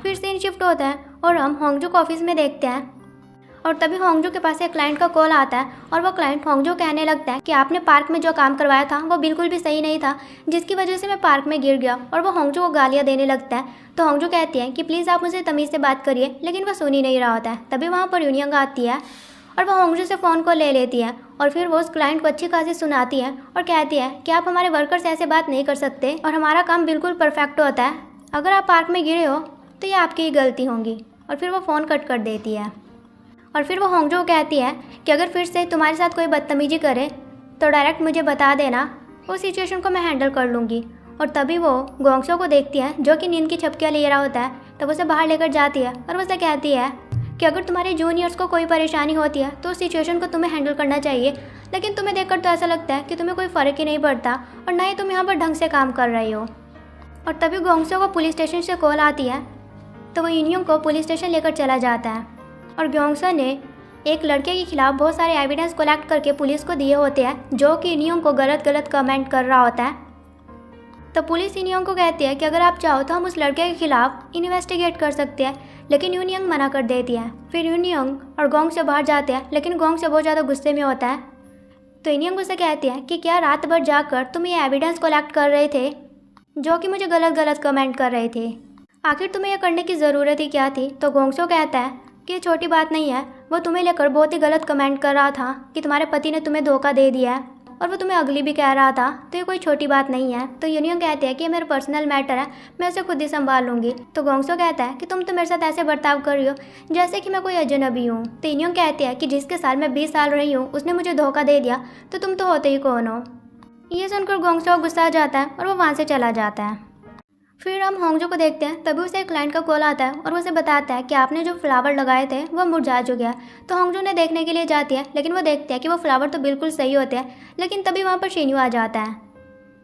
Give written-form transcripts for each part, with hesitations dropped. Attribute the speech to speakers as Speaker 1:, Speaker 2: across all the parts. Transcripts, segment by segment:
Speaker 1: फिर scene shift होता है और हम होंगजू को ऑफिस में देखते हैं और तभी होंगजू के पास एक क्लाइंट का कॉल आता है और वो क्लाइंट होंगजू कहने लगता है कि आपने पार्क में जो काम करवाया था वो बिल्कुल भी सही नहीं था, जिसकी वजह से मैं पार्क में गिर गया। और वो होंगजू को गालियाँ देने लगता है। तो होंगजू कहती है कि प्लीज़ आप मुझसे तमीज़ से बात करिए, लेकिन वो सुन ही नहीं रहा होता है। तभी वहाँ पर यूनियंग आती है और वह होंगजू से फ़ोन को ले लेती है और फिर वो उस क्लाइंट को अच्छी खासी सुनाती है और कहती है कि आप हमारे वर्कर से ऐसे बात नहीं कर सकते और हमारा काम बिल्कुल परफेक्ट होता है। अगर आप पार्क में गिरे हो तो ये आपकी ही गलती होगी। और फिर वो फ़ोन कट कर देती है। और फिर वो होंगजू को कहती है कि अगर फिर से तुम्हारे साथ कोई बदतमीजी करे तो डायरेक्ट मुझे बता देना, उस सिचुएशन को मैं हैंडल कर लूँगी। और तभी वो गोंगसो को देखती है जो कि नींद की छपकियाँ ले रहा होता है। तब उसे बाहर लेकर जाती है और उसे कहती है कि अगर तुम्हारे जूनियर्स को कोई परेशानी होती है तो उस सिचुएशन को तुम्हें हैंडल करना चाहिए, लेकिन तुम्हें देखकर तो ऐसा लगता है कि तुम्हें कोई फ़र्क ही नहीं पड़ता और ना ही तुम यहाँ पर ढंग से काम कर रही हो। और तभी गोंगसो को पुलिस स्टेशन से कॉल आती है तो वो यूनियंग को पुलिस स्टेशन लेकर चला जाता है। और गोंगसो ने एक लड़के के खिलाफ बहुत सारे एविडेंस कलेक्ट करके पुलिस को दिए होते हैं जो कि यूनियंग को गलत कमेंट कर रहा होता है। तो पुलिस यूनियंग को कहती है कि अगर आप चाहो तो हम उस लड़के के खिलाफ इन्वेस्टिगेट कर सकते हैं, लेकिन यूनियंग मना कर देती है। फिर यूनियंग और गोंगसो बाहर जाते हैं, लेकिन गोंगसो बहुत ज़्यादा गुस्से में होता है। तो यूनियंग उसे कहती है कि क्या रात भर जाकर तुम ये एविडेंस कलेक्ट कर रहे थे जो कि मुझे गलत कमेंट कर रहे थे, आखिर तुम्हें यह करने की ज़रूरत ही क्या थी। तो गोंगसो कहता है कि ये छोटी बात नहीं है, वो तुम्हें लेकर बहुत ही गलत कमेंट कर रहा था कि तुम्हारे पति ने तुम्हें धोखा दे दिया है और वो तुम्हें अगली भी कह रहा था, तो ये कोई छोटी बात नहीं है। तो यूनियंग कहती है कि ये मेरा पर्सनल मैटर है, मैं उसे खुद ही संभाल लूँगी। तो गोंगसो कहता है कि तुम तो मेरे साथ ऐसे बर्ताव कर रही हो जैसे कि मैं कोई अजनबी हूँ। तो यूनियंग कहती है कि जिसके साथ मैं 20 साल रही हूँ उसने मुझे धोखा दे दिया, तो तुम तो होते ही कौन हो। ये सुनकर गोंगसो गुस्सा आ जाता है और वो वहाँ से चला जाता है। फिर हम होंगजू को देखते हैं, तभी उसे एक क्लाइंट का कॉल आता है और उसे बताता है कि आपने जो फ्लावर लगाए थे वो मुरझा चुके हैं। तो होंगजू ने देखने के लिए जाती है, लेकिन वो देखते हैं कि वो फ्लावर तो बिल्कुल सही होते हैं। लेकिन तभी वहाँ पर शिन्यू आ जाता है।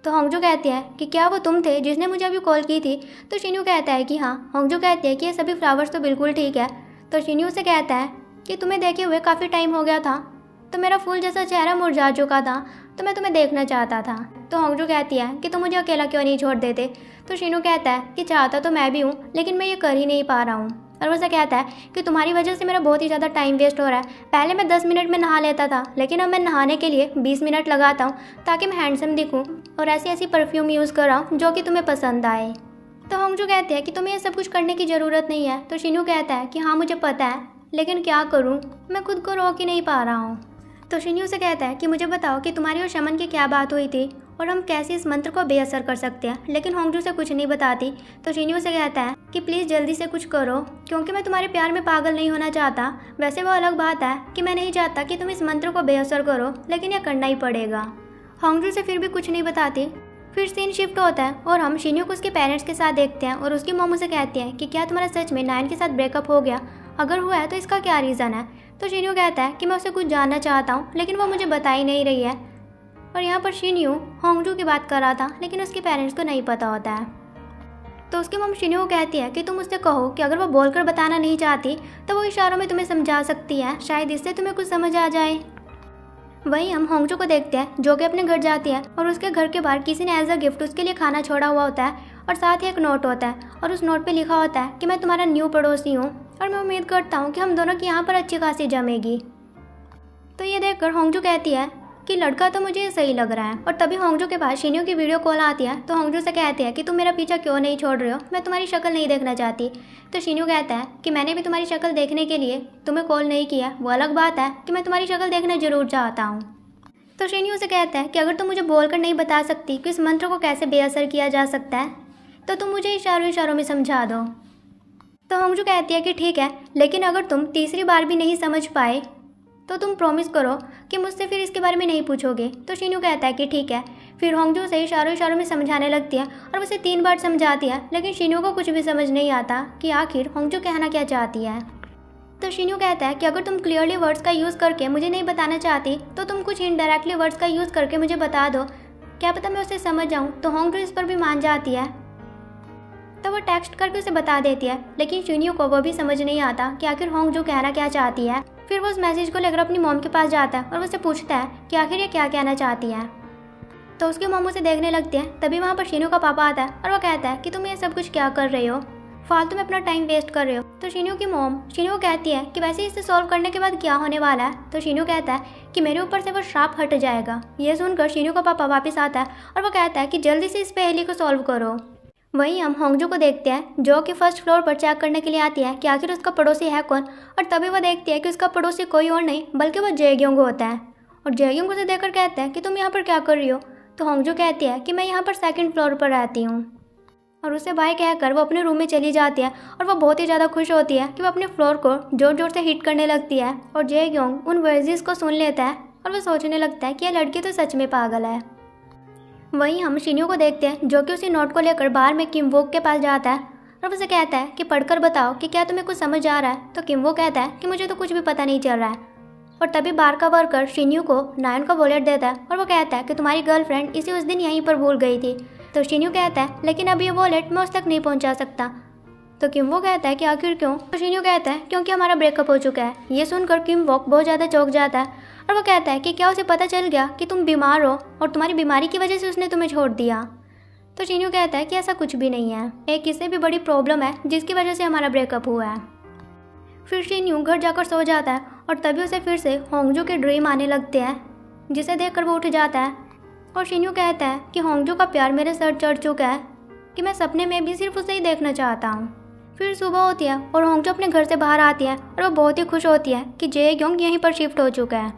Speaker 1: तो होंगजू कहती है कि क्या वो तुम थे जिसने मुझे अभी कॉल की थी। तो शिन्यू कहता है कि हाँ। होंगजू कहती है कि ये सभी फ्लावर्स तो बिल्कुल ठीक है। तो शिन्यू से कहता है कि तुम्हें देखे हुए काफ़ी टाइम हो गया था, तो मेरा फूल जैसा चेहरा मुरझा चुका था, तो मैं तुम्हें देखना चाहता था। तो होंगजू कहती है कि तुम मुझे अकेला क्यों नहीं छोड़ देते। तो शिन्यू कहता है कि चाहता तो मैं भी हूँ, लेकिन मैं ये कर ही नहीं पा रहा हूँ। और वैसे कहता है कि तुम्हारी वजह से मेरा बहुत ही ज़्यादा टाइम वेस्ट हो रहा है। पहले मैं 10 मिनट में नहा लेता था, लेकिन अब मैं नहाने के लिए 20 मिनट लगाता हूँ ताकि मैं हैंडसम दिखूँ और ऐसी परफ्यूम यूज़ कर रहा हूँ जो कि तुम्हें पसंद आए। तो होंगजू कहते हैं कि तुम्हें ये सब कुछ करने की ज़रूरत नहीं है। तो शिन्यू कहता है कि हाँ मुझे पता है, लेकिन क्या करूँ, मैं खुद को रोक ही नहीं पा रहा हूँ। तो शिन्यू से कहता है कि मुझे बताओ कि तुम्हारी और शमन की क्या बात हुई थी और हम कैसे इस मंत्र को बेअसर कर सकते हैं। लेकिन होंगजू से कुछ नहीं बताती। तो शिन्यू से कहता है कि प्लीज़ जल्दी से कुछ करो, क्योंकि मैं तुम्हारे प्यार में पागल नहीं होना चाहता। वैसे वो अलग बात है कि मैं नहीं चाहता कि तुम इस मंत्र को बेअसर करो, लेकिन यह करना ही पड़ेगा। होंगजू से फिर भी कुछ नहीं बताती। फिर सीन शिफ्ट होता है और हम शिन्यू को उसके पेरेंट्स के साथ देखते हैं और उसकी मॉम उसे कहती है कि क्या तुम्हारा सच में नायन के साथ ब्रेकअप हो गया, अगर हुआ है तो इसका क्या रीज़न है। तो शिन्यू कहता है कि मैं उससे कुछ जानना चाहता हूँ, लेकिन वो मुझे बता ही नहीं रही है। और यहाँ पर शिन्यू होंगजू की बात कर रहा था, लेकिन उसके पेरेंट्स को नहीं पता होता है। तो उसकी मम शिन्यू को कहती है कि तुम उससे कहो कि अगर वो बोलकर बताना नहीं चाहती तो वो इशारों में तुम्हें समझा सकती है, शायद इससे तुम्हें कुछ समझ आ जाए। वहीं हम होंगजू को देखते हैं जो कि अपने घर जाती है और उसके घर के बाहर किसी ने एज अ गिफ्ट उसके लिए खाना छोड़ा हुआ होता है और साथ ही एक नोट होता है और उस नोट पे लिखा होता है कि मैं तुम्हारा न्यू पड़ोसी हूँ और मैं उम्मीद करता हूँ कि हम दोनों की यहाँ पर अच्छी खासी जमेगी। तो ये देखकर होंगजू कहती है कि लड़का तो मुझे सही लग रहा है। और तभी होंगजू के पास शिन्यू की वीडियो कॉल आती है। तो होंगजू से कहती है कि तुम मेरा पीछा क्यों नहीं छोड़ रहे हो, मैं तुम्हारी शक्ल नहीं देखना चाहती। तो शिन्यू कहता है कि मैंने भी तुम्हारी शक्ल देखने के लिए तुम्हें कॉल नहीं किया, वो अलग बात है कि मैं तुम्हारी शक्ल देखना जरूर चाहता हूँ। तो शिन्यू से कहता है कि अगर तुम मुझे बोलकर नहीं बता सकती कि इस मंत्र को कैसे बेअसर किया जा सकता है, तो तुम मुझे इशारों में समझा दो। तो होंगजू कहती है कि ठीक है, लेकिन अगर तुम तीसरी बार भी नहीं समझ पाए तो तुम प्रॉमिस करो कि मुझसे फिर इसके बारे में नहीं पूछोगे। तो शिन्यू कहता है कि ठीक है। फिर होंगजू से इशारों में समझाने लगती है और उसे 3 बार समझाती है, लेकिन शिन्यू को कुछ भी समझ नहीं आता कि आखिर होंगजू कहना क्या चाहती है। तो शिन्यू कहता है कि अगर तुम क्लियरली वर्ड्स का यूज़ करके मुझे नहीं बताना चाहती तो तुम कुछ इनडायरेक्टली वर्ड्स का यूज़ करके मुझे बता दो, क्या पता मैं उसे समझ जाऊँ। तो होंगजू इस पर भी मान जाती है, तो वो टेक्स्ट करके उसे बता देती है, लेकिन शिन्यू को वो भी समझ नहीं आता कि आखिर होंगजू कहना क्या चाहती है। फिर वो उस मैसेज को लेकर अपनी मॉम के पास जाता है और उससे पूछता है कि आखिर ये क्या कहना चाहती है। तो उसकी मॉम उसे देखने लगती है। तभी वहाँ पर शिन्यू का पापा आता है और वो कहता है कि तुम ये सब कुछ क्या कर रही हो। फालतू में अपना टाइम वेस्ट कर रहे हो। तो शीनू की मॉम शीनू को कहती है कि वैसे इसे सॉल्व करने के बाद क्या होने वाला है। तो शीनू कहता है कि मेरे ऊपर से वो श्राप हट जाएगा। ये सुनकर शीनू का पापा वापस आता है और वो कहता है कि जल्दी से इस पहेली को सॉल्व करो। वहीं हम होंगजू को देखते हैं जो कि फर्स्ट फ्लोर पर चेक करने के लिए आती है कि आखिर उसका पड़ोसी है कौन। और तभी वो देखती है कि उसका पड़ोसी कोई और नहीं बल्कि वो जेग्योंग होता है। और जेग्योंग उसे देखकर कहता है कि तुम यहाँ पर क्या कर रही हो। तो होंगजू कहती है कि मैं यहाँ पर सेकंड फ्लोर पर रहती हूँ। और उसे बाय कहकर वो अपने रूम में चली जाती है और वो बहुत ही ज़्यादा खुश होती है कि वो अपने फ्लोर को जोर जोर से हिट करने लगती है। और जेग्योंग उन वर्जिस को सुन लेता है और वो सोचने लगता है कि यह लड़की तो सच में पागल है। वहीं हम शिन्यू को देखते हैं जो कि उसी नोट को लेकर बाहर में किम वोक के पास जाता है और उसे कहता है कि पढ़कर बताओ कि क्या तुम्हें कुछ समझ आ रहा है। तो किम वोक कहता है कि मुझे तो कुछ भी पता नहीं चल रहा है। और तभी बार का वर्कर शिन्यू को नायन का वॉलेट देता है और वो कहता है कि तुम्हारी गर्लफ्रेंड इसी उस दिन यहीं पर भूल गई थी। तो शिन्यू कहता है लेकिन अब ये वॉलेट मैं उस तक नहीं पहुंचा सकता। तो किम वोक कहता है कि आखिर क्यों। तो शिन्यू कहता है क्योंकि हमारा ब्रेकअप हो चुका है। ये सुनकर किम वोक बहुत ज़्यादा चौंक जाता है और वो कहता है कि क्या उसे पता चल गया कि तुम बीमार हो और तुम्हारी बीमारी की वजह से उसने तुम्हें छोड़ दिया। तो शिन्यू कहता है कि ऐसा कुछ भी नहीं है, एक इससे भी बड़ी प्रॉब्लम है जिसकी वजह से हमारा ब्रेकअप हुआ है। फिर शिन्यू घर जाकर सो जाता है और तभी उसे फिर से होंगजू के ड्रीम आने लगते हैं जिसे देखकर वो उठ जाता है। और शिन्यू कहता है कि होंगजू का प्यार मेरे सर चढ़ चुका है कि मैं सपने में भी सिर्फ उसे ही देखना चाहता हूँ। फिर सुबह होती है और होंगजू अपने घर से बाहर आती है और वो बहुत ही खुश होती है कि जेग्योंग यहीं पर शिफ्ट हो चुका है।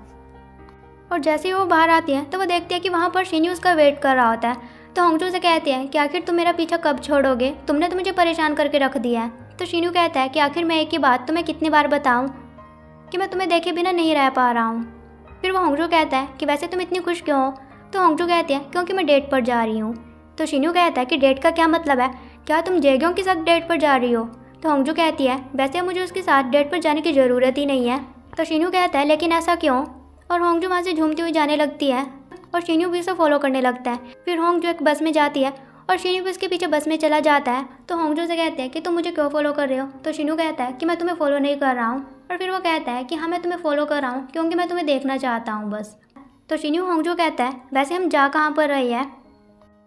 Speaker 1: और जैसे ही वो बाहर आती है तो वो देखती है कि वहाँ पर शिन्यू उसका वेट कर रहा होता है। तो होंगजू से कहती है कि आखिर तुम मेरा पीछा कब छोड़ोगे, तुमने तो मुझे परेशान करके रख दिया है। तो शिन्यू कहता है कि आखिर मैं एक ही बात तुम्हें कितनी बार बताऊँ कि मैं तुम्हें देखे बिना नहीं रह पा रहा हूँ। फिर वो होंगजू कहता है कि वैसे तुम इतनी खुश क्यों हो। तो होंगजू कहती है क्योंकि मैं डेट पर जा रही हूँ। तो शिन्यू कहता है कि डेट का क्या मतलब है, क्या तुम जेग्योंग के साथ डेट पर जा रही हो। तो होंगजू कहती है वैसे मुझे उसके साथ डेट पर जाने की ज़रूरत ही नहीं है। तो शिन्यू कहता है लेकिन ऐसा क्यों। और होंगजू वहाँ से झूमती हुई जाने लगती है और शिन्यू भी उसे फॉलो करने लगता है। फिर होंगजू एक बस में जाती है और शिन्यू भी उसके पीछे बस में चला जाता है। तो होंगजू से कहते हैं कि तुम मुझे क्यों फॉलो कर रहे हो। तो शिन्यू कहता है कि मैं तुम्हें फॉलो नहीं कर रहा हूँ। और फिर वो कहता है कि हाँ मैं तुम्हें फॉलो कर रहा हूँ क्योंकि मैं तुम्हें देखना चाहता हूँ बस। तो शिन्यू होंगजू कहता है वैसे हम जा कहाँ पर रही है।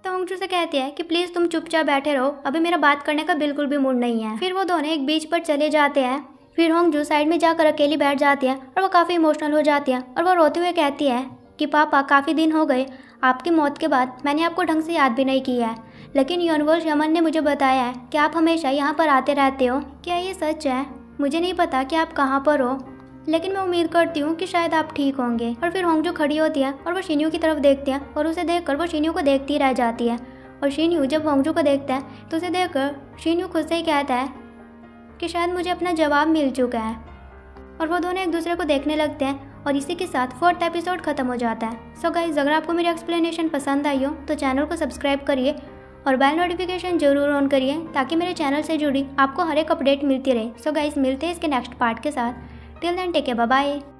Speaker 1: तो होंगजू से कहती है कि प्लीज़ तुम चुपचाप बैठे रहो, अभी मेरा बात करने का बिल्कुल भी मूड नहीं है। फिर वो दोनों एक बीच पर चले जाते हैं। फिर होंगजू साइड में जाकर अकेली बैठ जाती है और वो काफ़ी इमोशनल हो जाती है और वो रोते हुए कहती है कि पापा काफ़ी दिन हो गए, आपकी मौत के बाद मैंने आपको ढंग से याद भी नहीं किया है, लेकिन यूनिवर्स यमन ने मुझे बताया है कि आप हमेशा यहाँ पर आते रहते हो। क्या ये सच है? मुझे नहीं पता कि आप कहाँ पर हो, लेकिन मैं उम्मीद करती हूँ कि शायद आप ठीक होंगे। और फिर होंगजू खड़ी होती है और वो शिन्यू की तरफ देखती है और उसे देखकर वो शिन्यू को देखती रह जाती है। और शिन्यू जब होंगजू को देखता है तो उसे देखकर शिन्यू खुद से ही कहता है कि शायद मुझे अपना जवाब मिल चुका है। और वो दोनों एक दूसरे को देखने लगते हैं और इसी के साथ 4th एपिसोड खत्म हो जाता है। सो गाइस, अगर आपको मेरी एक्सप्लेनेशन पसंद आई हो तो चैनल को सब्सक्राइब करिए और बेल नोटिफिकेशन जरूर ऑन करिए ताकि मेरे चैनल से जुड़ी आपको हर एक अपडेट मिलती रहे। सो गाइस, मिलते हैं इसके नेक्स्ट पार्ट के साथ। Till then take care, bye bye.